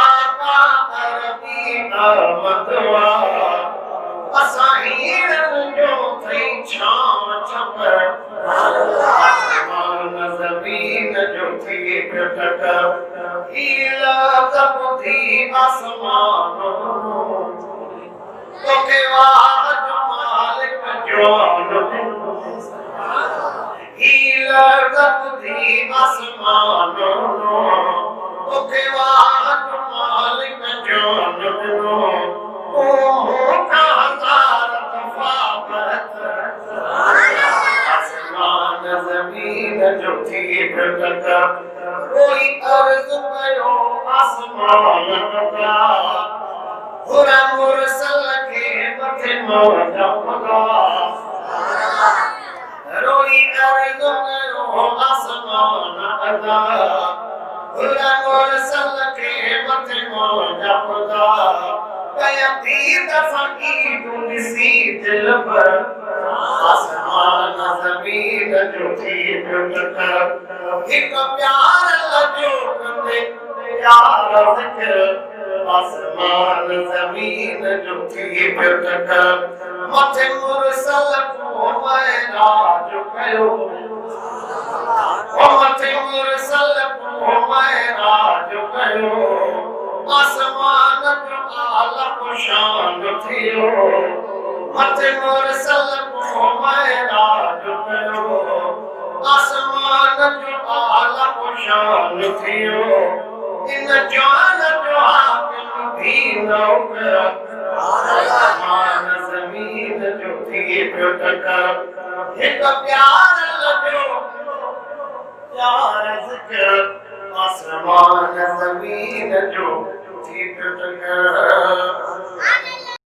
आका अरबी अहमदवा असाहीर जो थई छाव छपर आसमान ज़मीन जो थी प्रकट हीला ज़बुधी आसमान तोखे वाद मालिक जोन हीला ज़बुधी आसमान तोखे वाद मालिक जोन आसमान ज़मीन जो थी प्रकट कोई अर्ज़ कयो आसमान का हुरा मुरसल के मथे मौजा खुदा रोई अर्ज़ कयो आसमान का हुरा मुरसल के मथे मौजा खुदा सी दिल पर आसमान ज़मीन जो थी प्रकट हिक प्यार लजो कंदे प्यार ज़िक्र आसमान ज़मीन जो थी प्रकट मथे मुरसल को महराज कयो मथे मुरसल को महराज कयो आसमान जो आलम शान थियो मथे मुरसल को महराज कयो आसमान जो आलम शान थियो इन जान जो हाकिम भी नौकर आसमान ज़मीन जो थी प्रकट हिक प्यार लजो प्यार ज़िक्र आसमान ज़मीन जो थी प्रकट